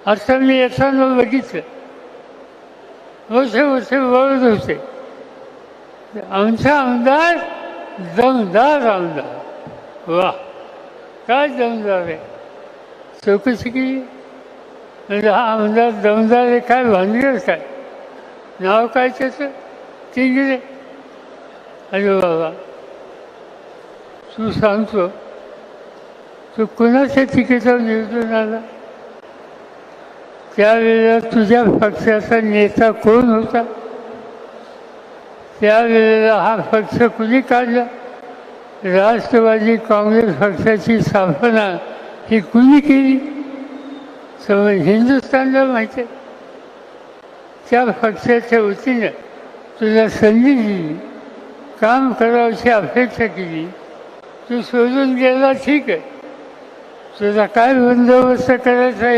असं मी येताना बघितलं. वर्ष वळत होते. आमचा आमदार दमदार आमदार. वा, काय दमदार आहे. चौकशी केली म्हणजे हा आमदार दमदार आहे, काय भानगड काय, नाव काय त्याचं, ते गेले. अरे बाबा, तू सांगतो तू कोणाच्या तिकीटावर निवडून आला? त्यावेळेला तुझ्या पक्षाचा नेता कोण होता? त्यावेळेला हा पक्ष कुणी काढला? राष्ट्रवादी काँग्रेस पक्षाची स्थापना ही कुणी केली? समज हिंदुस्थानला माहिती आहे. त्या पक्षाच्या वतीनं तुला संधी दिली, काम करावची अपेक्षा केली, तू सोडून गेला, ठीक आहे. तुझा काय बंदोबस्त करायचा